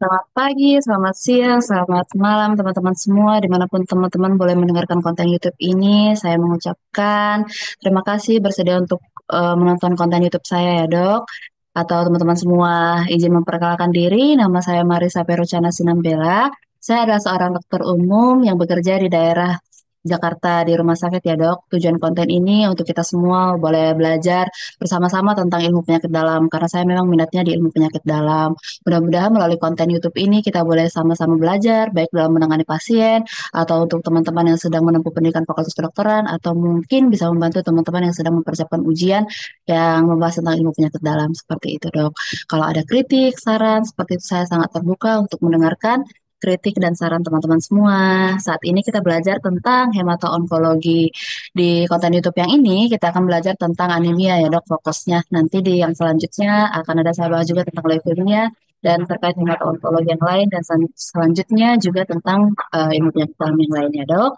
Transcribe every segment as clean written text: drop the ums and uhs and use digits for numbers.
Selamat pagi, selamat siang, selamat malam teman-teman semua dimanapun teman-teman boleh mendengarkan konten YouTube ini. Saya mengucapkan terima kasih bersedia untuk menonton konten YouTube saya ya dok. Atau teman-teman semua izin memperkenalkan diri, nama saya Marisa Perucana Sinambela. Saya adalah seorang dokter umum yang bekerja di daerah Jakarta di rumah sakit ya dok. Tujuan konten ini untuk kita semua boleh belajar bersama-sama tentang ilmu penyakit dalam karena saya memang minatnya di ilmu penyakit dalam. Mudah-mudahan melalui konten YouTube ini kita boleh sama-sama belajar, baik dalam menangani pasien, atau untuk teman-teman yang sedang menempuh pendidikan fakultas kedokteran, atau mungkin bisa membantu teman-teman yang sedang mempersiapkan ujian yang membahas tentang ilmu penyakit dalam, seperti itu dok. Kalau ada kritik, saran, seperti itu saya sangat terbuka untuk mendengarkan kritik dan saran teman-teman semua. Saat ini kita belajar tentang hemato-onkologi. Di konten YouTube yang ini kita akan belajar tentang anemia ya dok fokusnya. Nanti di yang selanjutnya akan ada saya bahas juga tentang leukemia dan terkait hemato-onkologi yang lain dan selanjutnya juga tentang ilmu penyakit dalam yang lainnya dok.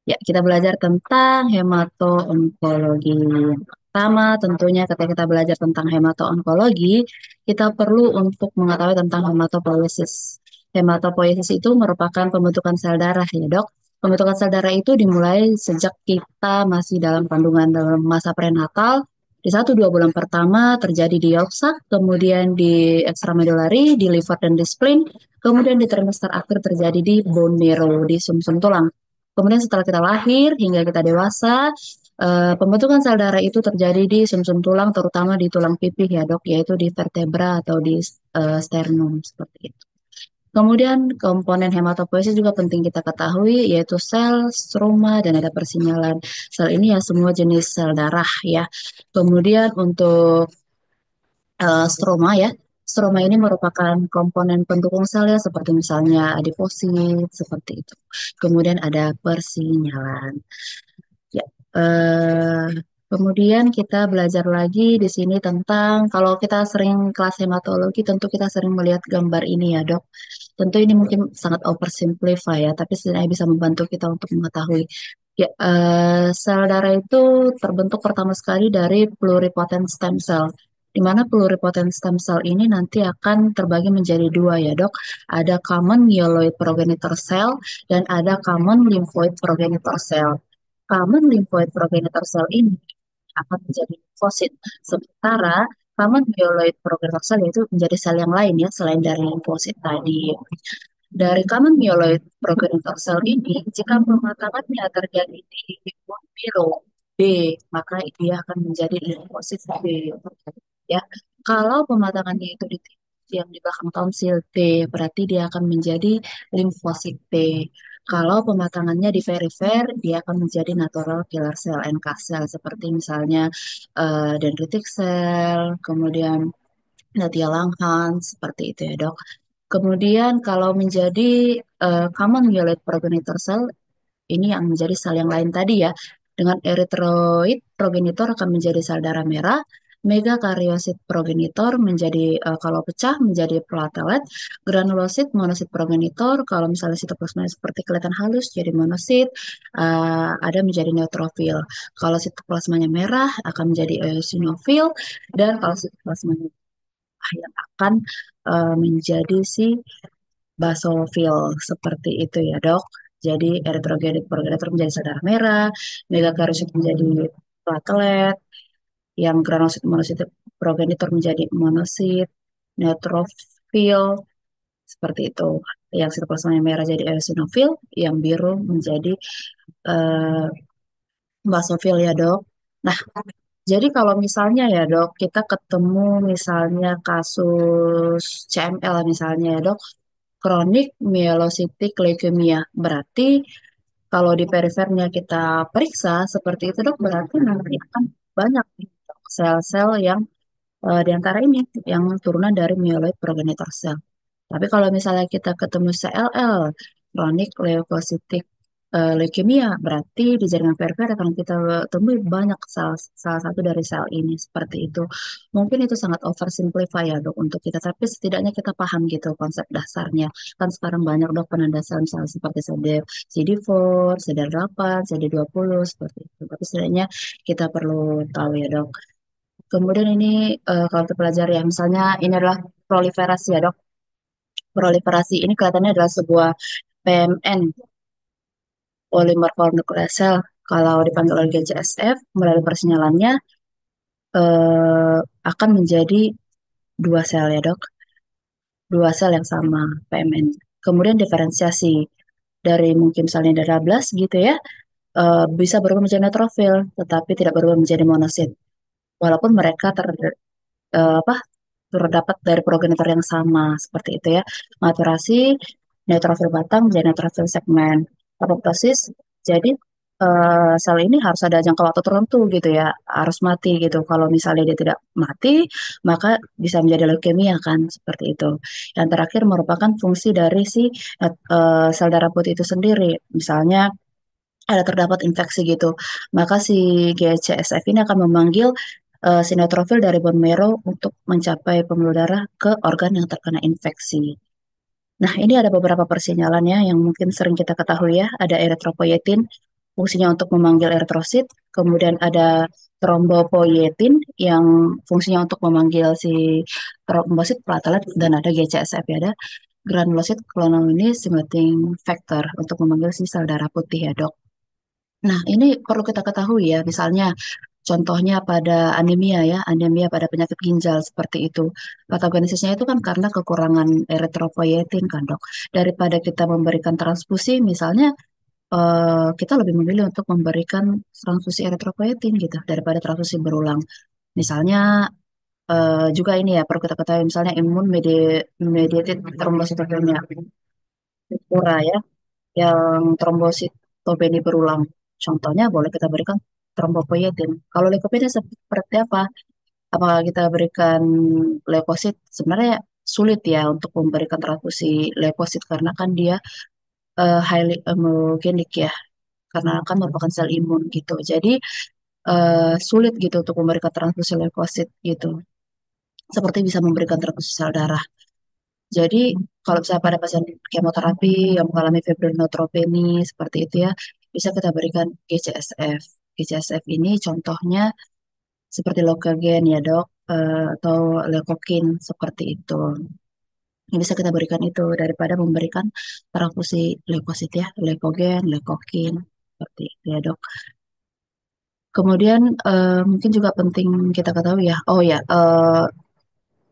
Ya, kita belajar tentang hemato-onkologi. Yang pertama, tentunya ketika kita belajar tentang hemato-onkologi, kita perlu untuk mengetahui tentang hematopoiesis. Hematopoiesis itu merupakan pembentukan sel darah ya dok. Pembentukan sel darah itu dimulai sejak kita masih dalam kandungan dalam masa prenatal. Di 1-2 bulan pertama terjadi di yolk sac, kemudian di extramedullary, di liver dan di spleen, kemudian di trimester akhir terjadi di bone marrow, di sumsum tulang. Kemudian setelah kita lahir hingga kita dewasa, pembentukan sel darah itu terjadi di sumsum tulang, terutama di tulang pipih ya dok, yaitu di vertebra atau di sternum seperti itu. Kemudian komponen hematopoiesis juga penting kita ketahui, yaitu sel, stroma, dan ada persinyalan. Sel ini ya semua jenis sel darah ya. Kemudian untuk stroma ya, stroma ini merupakan komponen pendukung sel ya, seperti misalnya adiposit, seperti itu. Kemudian ada persinyalan. Ya, eh, kemudian kita belajar lagi di sini tentang kalau kita sering kelas hematologi, tentu kita sering melihat gambar ini ya, Dok. Tentu ini mungkin sangat oversimplify ya, tapi setidaknya bisa membantu kita untuk mengetahui. Ya, sel darah itu terbentuk pertama sekali dari pluripotent stem cell, di mana pluripotent stem cell ini nanti akan terbagi menjadi dua ya, Dok. Ada common myeloid progenitor cell dan ada common lymphoid progenitor cell. Common lymphoid progenitor cell ini akan menjadi limfosit. Sementara common myeloid progenitor cell itu menjadi sel yang lain ya selain dari limfosit tadi. Dari common myeloid progenitor cell ini, jika pematangannya terjadi di bone marrow B, maka dia akan menjadi limfosit B. Ya, kalau pematangannya itu di yang di belakang tonsil T, berarti dia akan menjadi limfosit T. Kalau pematangannya di perifer, dia akan menjadi natural killer cell, NK cell, seperti misalnya dendritic cell, kemudian Nadia Langhans, seperti itu ya dok. Kemudian kalau menjadi common myeloid progenitor cell, ini yang menjadi sel yang lain tadi ya. Dengan erythroid progenitor akan menjadi sel darah merah, megakaryosit progenitor menjadi kalau pecah menjadi platelet, granulosit monosit progenitor kalau misalnya sitoplasmanya seperti kelihatan halus jadi monosit, ada menjadi neutrofil. Kalau sitoplasmanya merah akan menjadi eosinofil dan kalau sitoplasmanya yang akan menjadi si basofil seperti itu ya dok. Jadi eritrogenik progenitor menjadi sel darah merah, megakaryosit menjadi platelet, yang granulosit monosit progenitor menjadi monosit, neutrofil seperti itu. Yang sitoplasmanya merah jadi eosinofil, yang biru menjadi eh, basofil ya dok. Nah, jadi kalau misalnya ya dok, kita ketemu misalnya kasus CML misalnya ya dok, kronik myelocytic leukemia. Berarti kalau di perifernya kita periksa seperti itu dok, berarti nanti akan banyak nih, dok, sel-sel yang di antara ini yang turunan dari myeloid progenitor cell. Tapi kalau misalnya kita ketemu CLL, chronic leukocytic leukemia, berarti di jaringan perifer akan kita temui banyak sel, salah satu dari sel ini seperti itu. Mungkin itu sangat oversimplify ya dok untuk kita, tapi setidaknya kita paham gitu konsep dasarnya. Kan sekarang banyak dok penanda sel seperti CD4, CD8, CD20 seperti itu. Tapi setidaknya kita perlu tahu ya dok. Kemudian ini kalau kita pelajari ya, misalnya ini adalah proliferasi ya dok. Proliferasi ini kelihatannya adalah sebuah PMN, polymer mononuclear cell. Kalau dipanggil oleh GCSF, melalui persinyalannya eh, akan menjadi dua sel ya dok, dua sel yang sama PMN. Kemudian diferensiasi dari mungkin misalnya dari 12 gitu ya, bisa berubah menjadi neutrofil, tetapi tidak berubah menjadi monosit. Walaupun mereka apa, terdapat dari progenitor yang sama seperti itu ya. Maturasi neutrofil batang menjadi neutrofil segmen. Apoptosis jadi sel ini harus ada jangka waktu tertentu gitu ya, harus mati gitu. Kalau misalnya dia tidak mati, maka bisa menjadi leukemia kan seperti itu. Yang terakhir merupakan fungsi dari si sel darah putih itu sendiri. Misalnya ada terdapat infeksi gitu, maka si GCSF ini akan memanggil si neutrofil dari bone marrow untuk mencapai pembuluh darah ke organ yang terkena infeksi. Nah, ini ada beberapa persinyalannya yang mungkin sering kita ketahui ya. Ada eritropoietin, fungsinya untuk memanggil eritrosit. Kemudian ada trombopoietin yang fungsinya untuk memanggil si trombosit platelet. Dan ada GCSF ya, ada granulosit clonal stimulating factor untuk memanggil si sel darah putih ya dok. Nah, ini perlu kita ketahui ya, misalnya contohnya pada anemia ya, anemia pada penyakit ginjal seperti itu. Patogenesisnya itu kan karena kekurangan eritropoietin kan dok. Daripada kita memberikan transfusi, misalnya kita lebih memilih untuk memberikan transfusi eritropoietin gitu daripada transfusi berulang. Misalnya juga ini ya perlu kita ketahui, misalnya mediated thrombocytopenia pura ya, yang trombositopeni berulang. Contohnya boleh kita berikan trombopoietin. Kalau leukopenia seperti apa? Apakah kita berikan leukosit? Sebenarnya sulit ya untuk memberikan transfusi leukosit karena kan dia highly immunogenic ya, karena kan merupakan sel imun gitu. Jadi sulit gitu untuk memberikan transfusi leukosit gitu. Seperti bisa memberikan transfusi sel darah. Jadi kalau misalnya pada pasien kemoterapi yang mengalami fibrinotrofeni seperti itu ya, bisa kita berikan GCSF. GCSF ini contohnya seperti Locagen ya dok, atau Leukokin seperti itu. Yang bisa kita berikan itu daripada memberikan transfusi leukosit ya, Leukogen, Leukokin seperti itu ya dok. Kemudian mungkin juga penting kita ketahui ya, oh ya,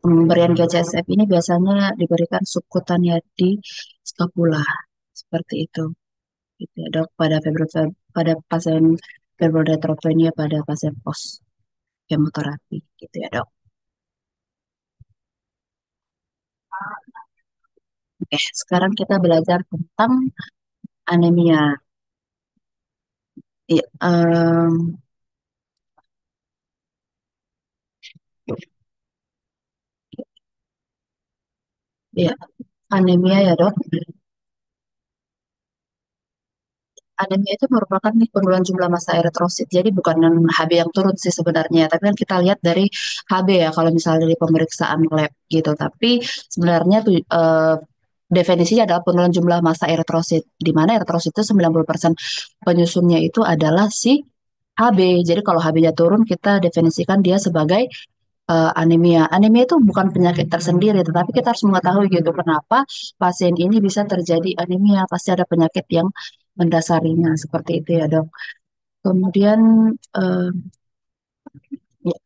pemberian GCSF ini biasanya diberikan subkutannya di skapula seperti itu. Gitu ya, dok, pada pasien fibrodatropenia pada pasien pos kemoterapi gitu ya dok. Oke, sekarang kita belajar tentang anemia. Iya, iya, anemia ya dok. Anemia itu merupakan nih penurunan jumlah massa eritrosit. Jadi bukan HB yang turun sih sebenarnya, tapi kan kita lihat dari HB ya kalau misalnya dari pemeriksaan lab gitu. Tapi sebenarnya tuh definisinya adalah penurunan jumlah massa eritrosit, di mana eritrosit itu 90% penyusunnya itu adalah si HB. Jadi kalau HB-nya turun, kita definisikan dia sebagai anemia. Anemia itu bukan penyakit tersendiri, tetapi kita harus mengetahui gitu kenapa pasien ini bisa terjadi anemia. Pasti ada penyakit yang mendasarinya seperti itu ya dok. Kemudian eh, ya,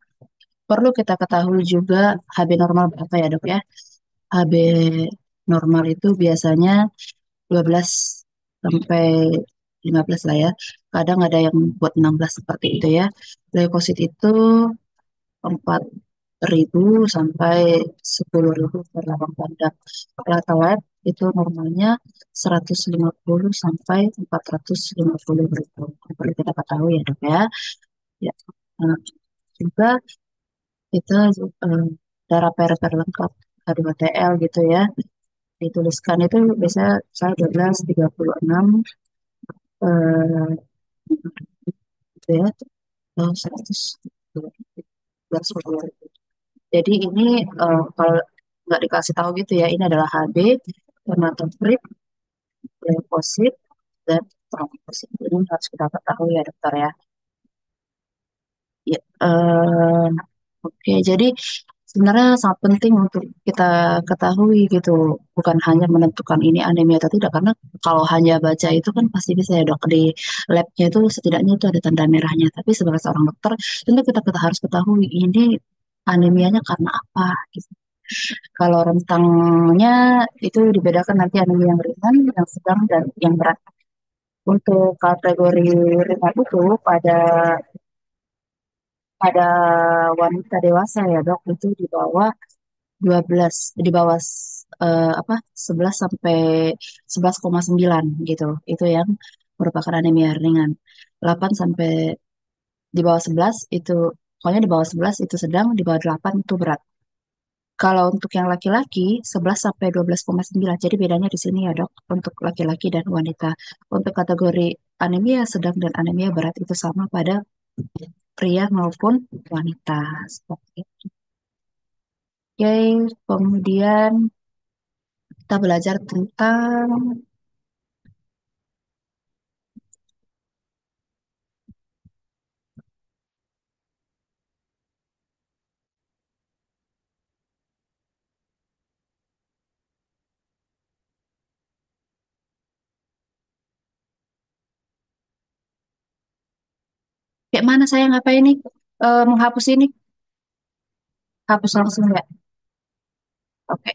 perlu kita ketahui juga HB normal berapa ya dok ya. HB normal itu biasanya 12 sampai 15 lah ya. Kadang ada yang buat 16 seperti itu ya. Leukosit itu 4.000 sampai 10.000 per lapang dada. Platelet itu normalnya 150 sampai 450.000. Perlu kita ketahui ya dok ya. Ya. Nah, juga kita darah perifer lengkap H2TL gitu ya. Dituliskan itu biasanya saya 12, 36, gitu ya. 100, 12, jadi ini kalau nggak dikasih tahu gitu ya, ini adalah HB, hematokrit, leukosit, dan trombosit. Ini harus kita ketahui ya dokter ya. Ya, oke. Jadi sebenarnya sangat penting untuk kita ketahui gitu, bukan hanya menentukan ini anemia atau tidak, karena kalau hanya baca itu kan pasti bisa ya dok, di labnya itu setidaknya itu ada tanda merahnya, tapi sebagai seorang dokter tentu kita harus ketahui ini anemianya karena apa gitu. Kalau rentangnya itu dibedakan nanti anemia yang ringan, yang sedang, dan yang berat. Untuk kategori ringan itu pada pada wanita dewasa ya dok, itu di bawah 12, di bawah apa 11 sampai 11,9 gitu. Itu yang merupakan anemia ringan. 8 sampai di bawah 11 itu, pokoknya di bawah 11 itu sedang, di bawah 8 itu berat. Kalau untuk yang laki-laki 11 sampai 12,9. Jadi bedanya di sini ya, Dok, untuk laki-laki dan wanita. Untuk kategori anemia sedang dan anemia berat itu sama pada pria maupun wanita. Seperti itu. Oke, kemudian kita belajar tentang kayak mana saya ngapain nih. Menghapus ini, hapus langsung ya. Oke,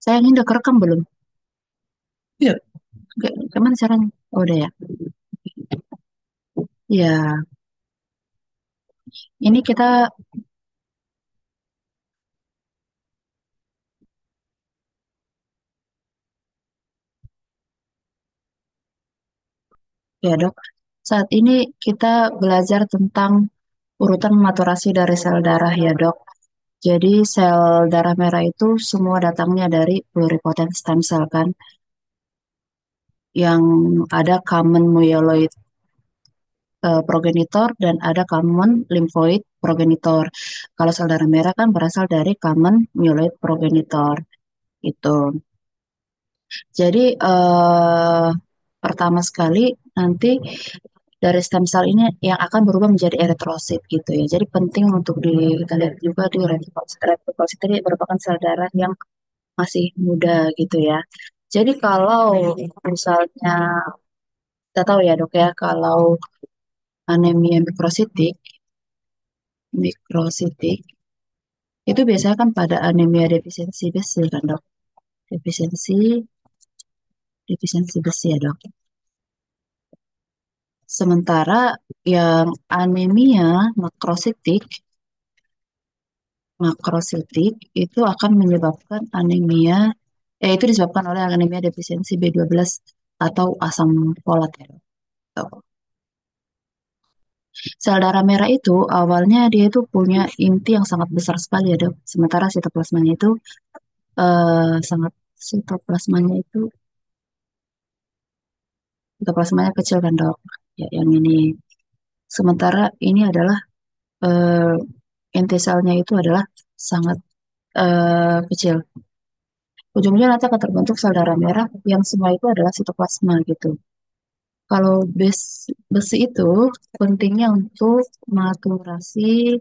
saya ini udah kerekam belum? Iya. Gimana caranya? Oh, udah ya. Ya, ini kita ya dok. Saat ini kita belajar tentang urutan maturasi dari sel darah ya dok. Jadi sel darah merah itu semua datangnya dari pluripotent stem cell kan, yang ada common myeloid progenitor dan ada common lymphoid progenitor. Kalau sel darah merah kan berasal dari common myeloid progenitor itu. Jadi pertama sekali nanti dari stem cell ini yang akan berubah menjadi eritrosit gitu ya. Jadi penting untuk kita lihat juga di retinosit. Retinosit ini merupakan sel darah yang masih muda gitu ya. Jadi kalau misalnya kita tahu ya dok ya, kalau anemia mikrositik itu biasanya kan pada anemia defisiensi besi kan dok. Defisiensi, defisiensi besi ya dok. Sementara yang anemia makrositik, makrositik itu akan menyebabkan anemia, itu disebabkan oleh anemia defisiensi B12 atau asam folat ya dok. Tuh. Sel darah merah itu awalnya dia itu punya inti yang sangat besar sekali ya dok. Sementara sitoplasmanya itu sangat, sitoplasmanya itu sitoplasmanya kecil kan dok. Ya, yang ini. Sementara ini adalah eh, inti selnya itu adalah sangat kecil. Ujungnya nanti akan terbentuk sel darah merah yang semua itu adalah sitoplasma gitu. Kalau besi itu pentingnya untuk maturasi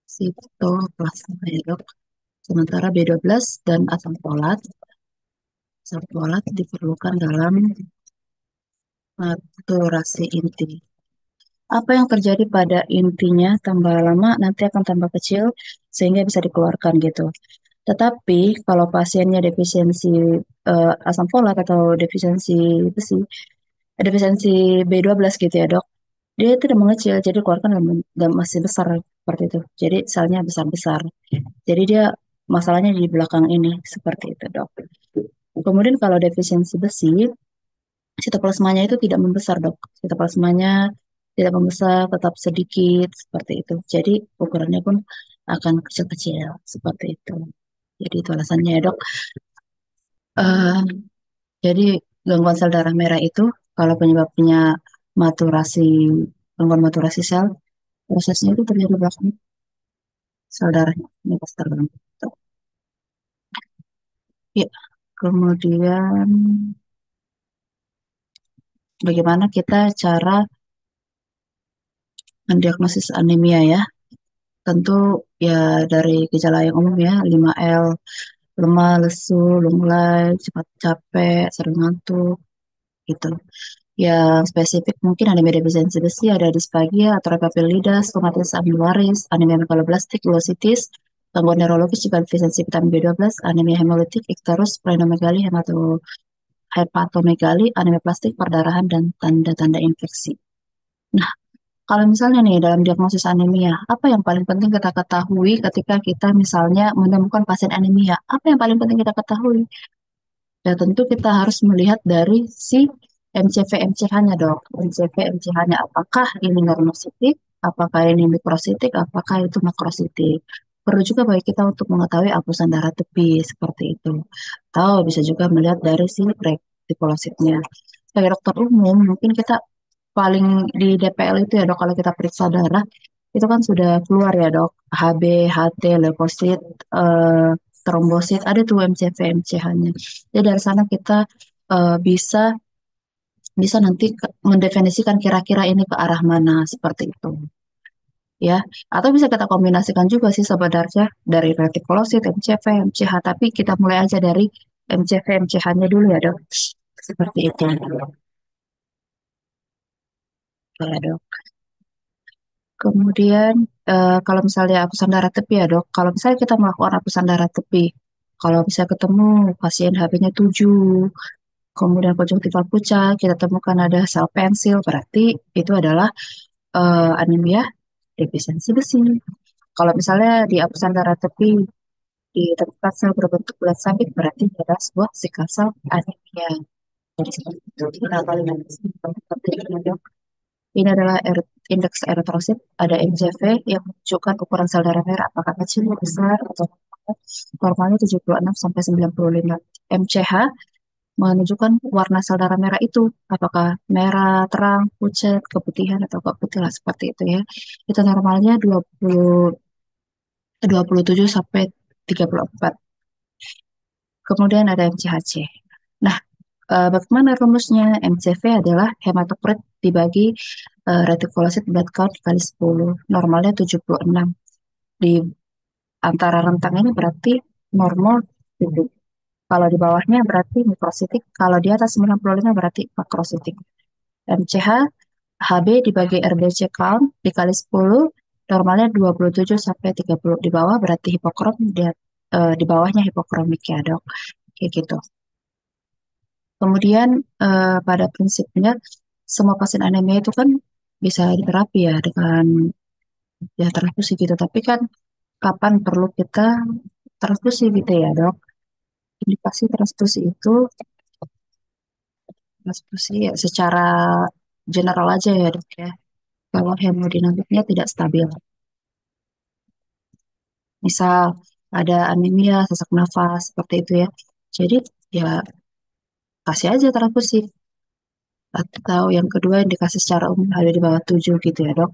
sitoplasma ya dok. Sementara B12 dan asam folat diperlukan dalam maturasi inti. Apa yang terjadi pada intinya tambah lama nanti akan tambah kecil sehingga bisa dikeluarkan gitu. Tetapi kalau pasiennya defisiensi asam folat atau defisiensi besi, defisiensi B12 gitu ya dok, dia itu udah mengecil, jadi keluarkan dalam masih besar seperti itu. Jadi selnya besar-besar. Jadi dia masalahnya di belakang ini seperti itu dok. Kemudian kalau defisiensi besi, sitoplasmanya itu tidak membesar dok. Sitoplasmanya tidak membesar, tetap sedikit seperti itu. Jadi ukurannya pun akan kecil-kecil seperti itu. Jadi itu alasannya ya dok. Eh, jadi gangguan sel darah merah itu kalau penyebabnya maturasi, gangguan maturasi sel, prosesnya itu terjadi belakang sel darahnya ini pasti terganggu. Tuh. Ya, kemudian bagaimana kita cara mendiagnosis anemia ya? Tentu ya dari gejala yang umum ya, 5L, lemah, lesu, lunglai, cepat capek, sering ngantuk, gitu. Yang spesifik mungkin anemia defisiensi besi, ada disfagia, atrofia papilidas, stomatitis amilwaris, anemia megaloblastik, uositis, gangguan neurologis juga defisiensi vitamin B12, anemia hemolitik, ikterus, splenomegali, hepatomegali, anemia plastik, perdarahan, dan tanda-tanda infeksi. Nah, kalau misalnya nih dalam diagnosis anemia, apa yang paling penting kita ketahui ketika kita misalnya menemukan pasien anemia? Apa yang paling penting kita ketahui? Ya tentu kita harus melihat dari si MCV MCH-nya dok. MCV MCH-nya apakah ini normositik, apakah ini mikrositik, apakah itu makrositik. Perlu juga bagi kita untuk mengetahui apusan darah tepi seperti itu. Atau bisa juga melihat dari si retikulositnya. Sebagai dokter umum, mungkin kita paling di DPL itu ya dok, kalau kita periksa darah, itu kan sudah keluar ya dok, HB, HT, leukosit, trombosit, ada tuh MCV, MCH-nya. Jadi dari sana kita bisa bisa nanti mendefinisikan kira-kira ini ke arah mana seperti itu ya. Atau bisa kita kombinasikan juga sih sebenarnya dari retikulosit, MCV, MCH, tapi kita mulai aja dari MCV, MCH-nya dulu ya dok. Seperti itu. Ya, dok. Kemudian kalau misalnya hapusan darah tepi ya dok, kalau misalnya kita melakukan hapusan darah tepi, kalau bisa ketemu pasien HB-nya 7, kemudian konjungtiva pucat, kita temukan ada sel pensil, berarti itu adalah anemia defisiensi besi. Kalau misalnya di hapusan darah tepi ditemukan sel berbentuk bulat sabit, berarti itu adalah sebuah sikal sel anemia. Jadi seperti itu. Nah, paling penting ya dok, ini adalah indeks eritrosit, ada MCV yang menunjukkan ukuran sel darah merah apakah kecil, besar, atau normalnya 76 sampai 95. MCH menunjukkan warna sel darah merah itu apakah merah, terang, pucat, keputihan, atau keputihan seperti itu ya. Itu normalnya 27 sampai 34. Kemudian ada MCHC. Nah, bagaimana rumusnya? MCV adalah hematokrit dibagi retikulosit blood count kali 10. Normalnya 76. Di antara rentang ini berarti normal titik. Kalau di bawahnya berarti mikrositik. Kalau di atas 95 berarti makrositik. MCH, HB dibagi RBC count dikali 10. Normalnya 27 sampai 30. Di bawah berarti hipokrom. Di bawahnya hipokromik ya dok. Kayak gitu. Kemudian pada prinsipnya semua pasien anemia itu kan bisa diterapi ya dengan ya transfusi gitu. Tapi kan kapan perlu kita transfusi gitu ya dok? Indikasi transfusi itu transfusi ya secara general aja ya dok ya. Kalau hemodinamiknya tidak stabil. Misal ada anemia, sesak nafas seperti itu ya. Jadi ya kasih aja transfusi. Atau yang kedua indikasi secara umum ada di bawah 7 gitu ya dok.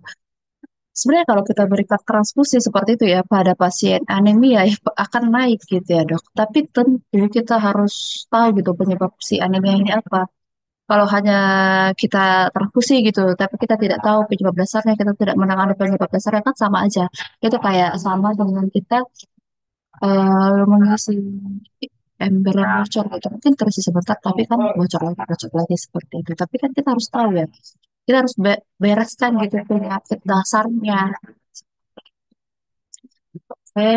Sebenarnya kalau kita berikan transfusi seperti itu ya pada pasien anemia ya akan naik gitu ya dok. Tapi tentu kita harus tahu gitu penyebab si anemia ini apa. Kalau hanya kita transfusi gitu, tapi kita tidak tahu penyebab dasarnya, kita tidak menangani penyebab dasarnya kan sama aja. Itu kayak sama dengan kita mengisi ember yang bocor gitu. Mungkin terisi sebentar, tapi kan bocor lagi seperti itu. Tapi kan kita harus tahu ya, kita harus bereskan gitu penyakit dasarnya. Oke,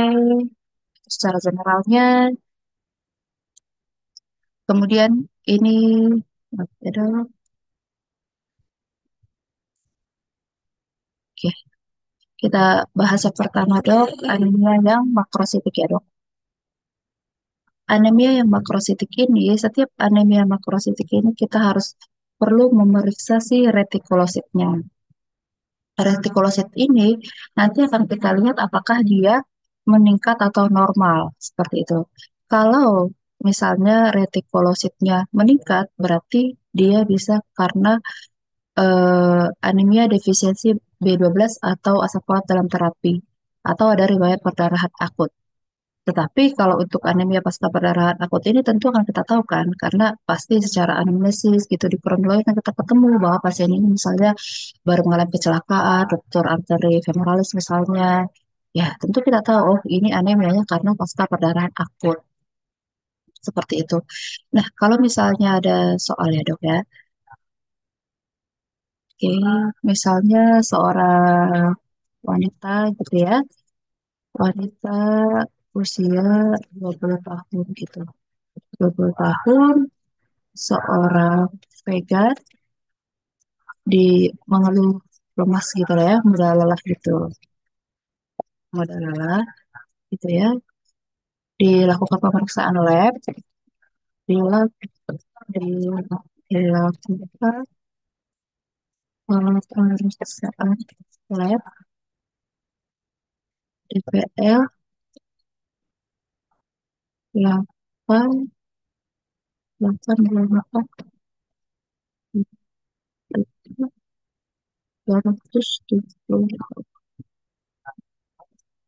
secara generalnya. Kemudian ini ada, oke, kita bahas yang pertama dok, anemia yang makrositik ya dok. Anemia yang makrositik ini, setiap anemia makrositik ini kita harus perlu memeriksa si retikulositnya. Retikulosit ini nanti akan kita lihat apakah dia meningkat atau normal seperti itu. Kalau misalnya retikulositnya meningkat, berarti dia bisa karena anemia defisiensi B12 atau asam folat dalam terapi, atau ada riwayat perdarahan akut. Tetapi kalau untuk anemia pasca perdarahan akut ini tentu akan kita tahu kan, karena pasti secara anamnesis gitu di kronologi kan kita ketemu bahwa pasien ini misalnya baru mengalami kecelakaan, ruptur arteri femoralis misalnya. Ya, tentu kita tahu, oh ini anemianya karena pasca perdarahan akut, seperti itu. Nah, kalau misalnya ada soal ya dok ya, oke, misalnya seorang wanita gitu ya, wanita usia 20 tahun gitu. 20 tahun, seorang vegan di mengeluh lemas gitu lah ya, mudah lelah gitu, mudah lelah gitu ya. Dilakukan pemeriksaan lab, dilakukan, dilakukan pemeriksaan lab, DPL, 8, 8, 270.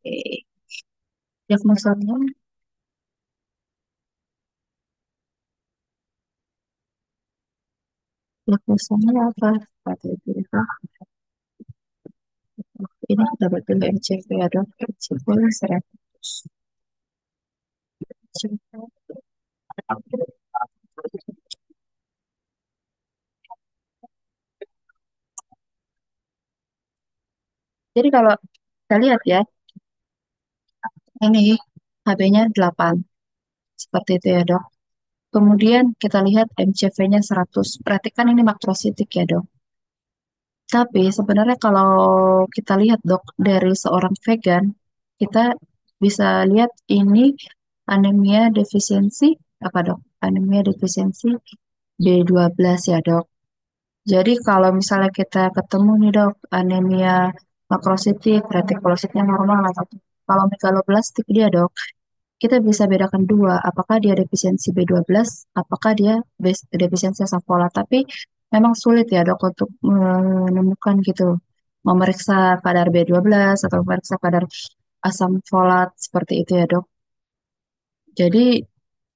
Oke. Diagnosanya, diagnosanya apa? Seperti itu ya. Ini kita betul MCV ya dok. MCV 100. Jadi kalau kita lihat ya, ini HB-nya 8. Seperti itu ya dok. Kemudian kita lihat MCV-nya 100. Berarti kan ini makrositik ya dok. Tapi sebenarnya kalau kita lihat dok, dari seorang vegan, kita bisa lihat ini anemia defisiensi apa dok? Anemia defisiensi B12 ya dok. Jadi kalau misalnya kita ketemu nih dok, anemia makrositik, retikulositnya normal atau kalau megaloblastik dia dok, kita bisa bedakan dua, apakah dia defisiensi B12, apakah dia defisiensi asam folat. Tapi memang sulit ya dok untuk menemukan gitu, memeriksa kadar B12 atau memeriksa kadar asam folat seperti itu ya dok. Jadi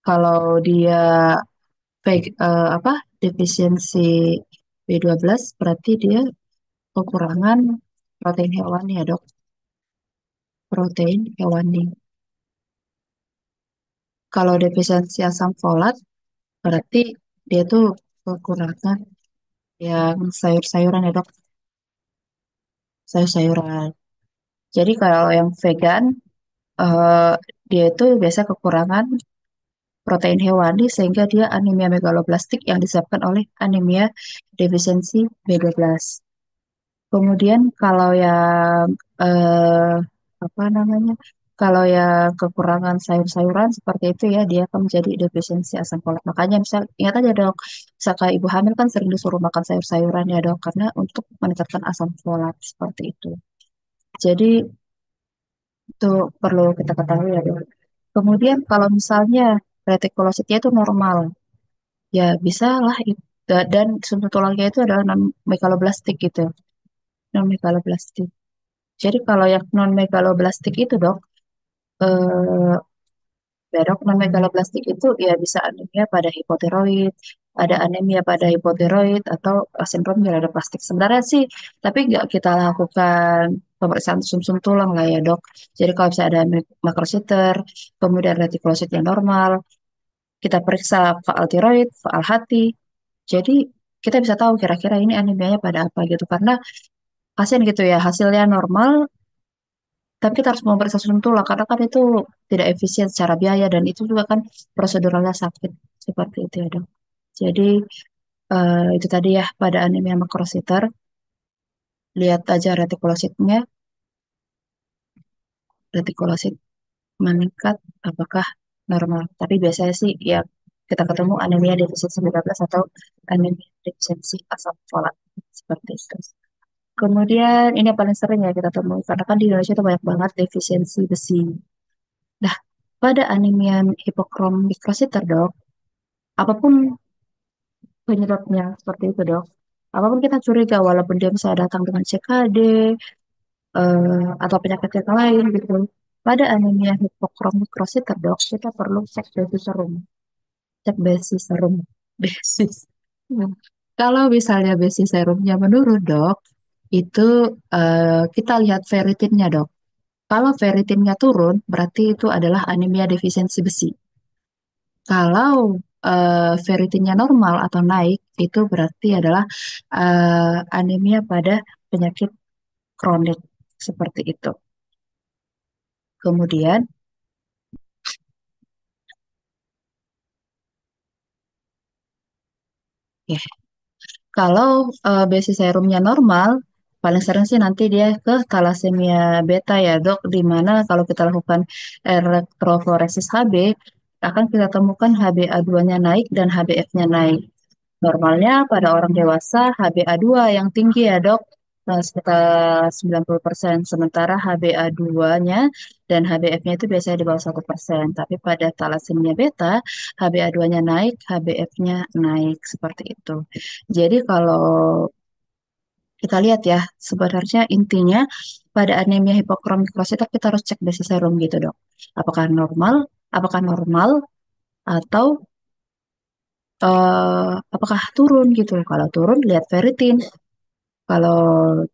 kalau dia apa defisiensi B12 berarti dia kekurangan protein hewani ya dok, protein hewani. Kalau defisiensi asam folat berarti dia tuh kekurangan yang sayur-sayuran ya dok, sayur-sayuran. Jadi kalau yang vegan, eh, dia itu biasa kekurangan protein hewani sehingga dia anemia megaloblastik yang disebabkan oleh anemia defisiensi B12. Kemudian kalau yang eh, apa namanya? Kalau yang kekurangan sayur-sayuran seperti itu ya, dia akan menjadi defisiensi asam folat. Makanya misal ingat aja dok, misalkan ibu hamil kan sering disuruh makan sayur-sayuran ya dok, karena untuk meningkatkan asam folat seperti itu. Jadi itu perlu kita ketahui ya dok. Kemudian kalau misalnya retikulositnya itu normal, ya bisa lah dan sumber tulangnya itu adalah non megaloblastik gitu, non megaloblastik. Jadi kalau yang non megaloblastik itu dok, eh, ya dok, non megaloblastik itu ya bisa anemia pada hipotiroid, ada anemia pada hipotiroid atau sindrom plastik. Sebenarnya sih, tapi nggak kita lakukan pemeriksaan sumsum tulang lah ya dok. Jadi kalau misalnya ada makrositer, kemudian retikulosit yang normal, kita periksa faal tiroid, faal hati. Jadi kita bisa tahu kira-kira ini anemianya pada apa gitu. Karena pasien gitu ya, hasilnya normal, tapi kita harus memeriksa sum tulang karena kan itu tidak efisien secara biaya dan itu juga kan proseduralnya sakit seperti itu ya dok. Jadi itu tadi ya pada anemia makrositer, lihat aja retikulositnya, retikulosit meningkat apakah normal. Tapi biasanya sih ya kita ketemu anemia defisiensi B12 atau anemia defisiensi asam folat seperti itu. Kemudian ini yang paling sering ya kita temui karena kan di Indonesia itu banyak banget defisiensi besi. Nah, pada anemia hipokrom mikrositer dok, apapun penyebabnya seperti itu dok, apapun kita curiga walaupun dia bisa datang dengan CKD atau penyakit yang lain gitu, Pada anemia hipokromikrosita dok, kita perlu cek basis serum. Cek basis serum. Basis. Hmm. Kalau misalnya basis serumnya menurun dok, itu kita lihat ferritinnya dok. Kalau ferritinnya turun, berarti itu adalah anemia defisiensi besi. Kalau ferritinnya normal atau naik, itu berarti adalah anemia pada penyakit kronik seperti itu. Kemudian, ya, kalau basis serumnya normal, paling sering sih nanti dia ke thalassemia beta ya dok, di mana kalau kita lakukan elektroforesis HB, akan kita temukan HbA2-nya naik dan HbF-nya naik. Normalnya pada orang dewasa HbA2 yang tinggi ya dok, sekitar 90%. Sementara HbA2-nya dan HbF-nya itu biasanya di bawah 1%. Tapi pada thalassemia beta, HbA2-nya naik, HbF-nya naik seperti itu. Jadi kalau kita lihat ya, sebenarnya intinya pada anemia hipokromikrosit kita harus cek basis serum gitu dok. Apakah normal atau apakah turun gitu. Kalau turun lihat ferritin. Kalau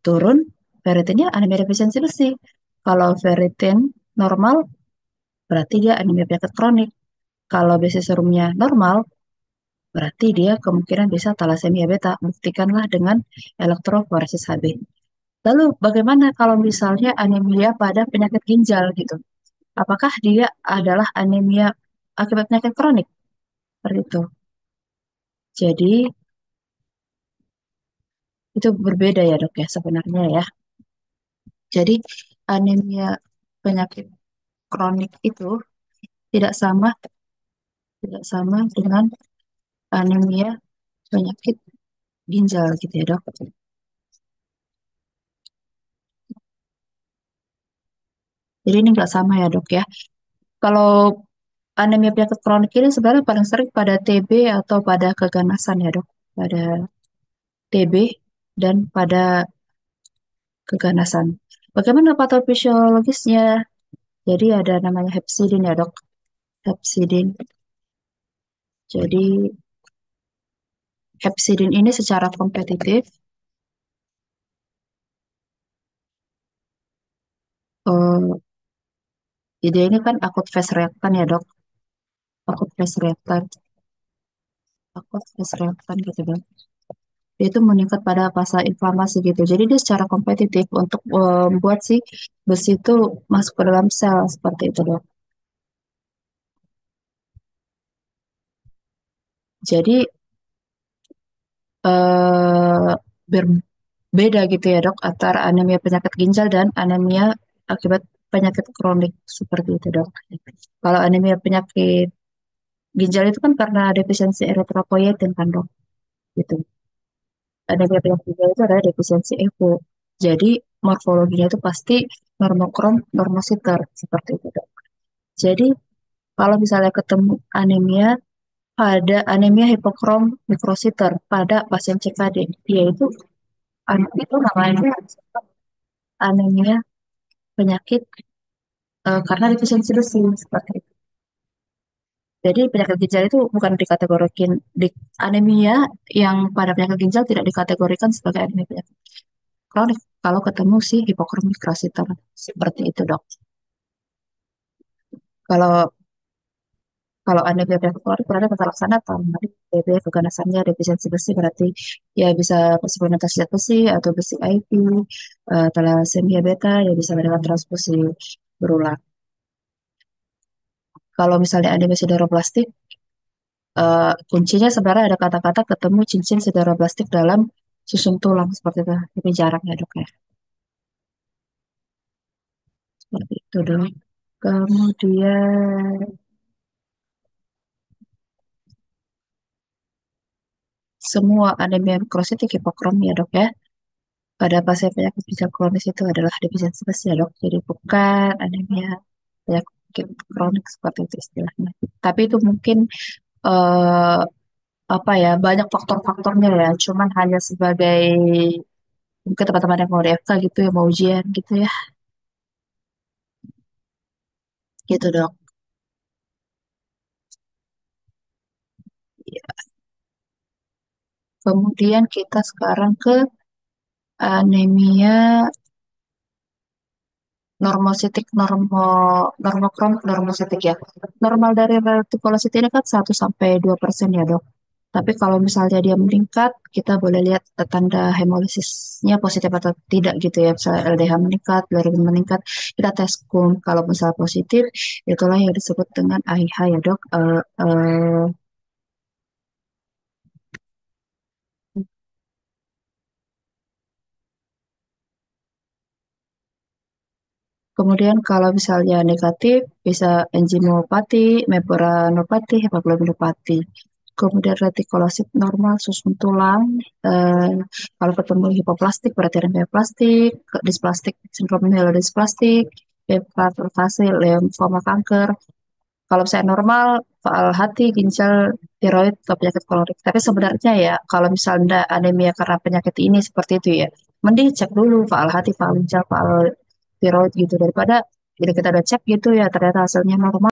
turun ferritinnya anemia defisiensi besi. Kalau ferritin normal berarti dia anemia penyakit kronik. Kalau basis serumnya normal berarti dia kemungkinan bisa thalassemia beta. Buktikanlah dengan elektroforesis HB. Lalu bagaimana kalau misalnya anemia pada penyakit ginjal gitu? Apakah dia adalah anemia akibat penyakit kronik? Seperti itu. Jadi itu berbeda ya dok ya sebenarnya ya. Jadi anemia penyakit kronik itu tidak sama tidak sama dengan anemia penyakit ginjal gitu ya dok. Jadi ini nggak sama ya dok ya. Kalau anemia penyakit kronik ini sebenarnya paling sering pada TB atau pada keganasan ya dok. Pada TB dan pada keganasan. Bagaimana patofisiologisnya? Jadi ada namanya hepsidin ya dok. Hepsidin. Jadi hepsidin ini secara kompetitif eh, jadi ini kan akut fast reactant ya dok. Akut fast reactant. Akut fast reactant gitu dok. Dia itu meningkat pada fase inflamasi gitu. Jadi dia secara kompetitif untuk membuat si besi itu masuk ke dalam sel seperti itu dok. Jadi eh, berbeda gitu ya dok antara anemia penyakit ginjal dan anemia akibat penyakit kronik seperti itu dok. Kalau anemia penyakit ginjal itu kan karena defisiensi eritropoietin kan dok. Gitu. Anemia penyakit ginjal itu adalah defisiensi EPO. Jadi morfologinya itu pasti normokrom normositer seperti itu dok. Jadi kalau misalnya ketemu anemia pada anemia hipokrom mikrositer pada pasien CKD, yaitu itu namanya anemia penyakit karena defisiensi besi seperti itu. Jadi penyakit ginjal itu bukan dikategorikan di anemia yang pada penyakit ginjal tidak dikategorikan sebagai anemia penyakit kronik kalau ketemu si hipokrom mikrositer seperti itu dok. Kalau Kalau anemia pempiktorik berarti masalah laksana atau tadi TB keganasannya defisiensi besi berarti ya bisa suplementasi zat besi atau besi IP, thalassemia beta ya bisa dengan transfusi berulang. Kalau misalnya anemia sideroblastik, kuncinya sebenarnya ada kata-kata ketemu cincin sideroblastik dalam susun tulang seperti itu. Tapi jarang ya dok ya. Seperti itu dok. Kemudian semua anemia mikrositik hipokrom ya dok ya. Pada pasien penyakit ginjal kronis itu adalah defisiensi besi ya dok. Jadi bukan anemia penyakit kronik seperti itu istilahnya. Tapi itu mungkin eh, apa ya banyak faktor-faktornya ya. Cuman hanya sebagai mungkin teman-teman yang mau DFK gitu ya mau ujian gitu ya. Gitu dok. Ya. Kemudian kita sekarang ke anemia normositik, normokrom normositik ya. Normal dari retikulosit ini kan 1 sampai 2% ya dok. Tapi kalau misalnya dia meningkat, kita boleh lihat tanda hemolisisnya positif atau tidak gitu ya. Misalnya LDH meningkat, bilirubin meningkat, kita tes KUM. Kalau misalnya positif, itulah yang disebut dengan AIH ya dok. Kemudian kalau misalnya negatif, bisa enzimopati, membranopati, hemoglobinopati. Kemudian retikulosit normal, susun tulang. Eh, Kalau ketemu hipoplastik, berarti ada plastik, displastik, sindrom mielodisplastik, hepatofase, limfoma kanker. Kalau misalnya normal, soal hati, ginjal, tiroid, atau penyakit kolorik. Tapi sebenarnya ya, kalau misalnya anemia karena penyakit ini seperti itu ya, mending cek dulu faal hati, faal ginjal, faal tiroid gitu daripada jadi kita udah cek gitu ya ternyata hasilnya normal.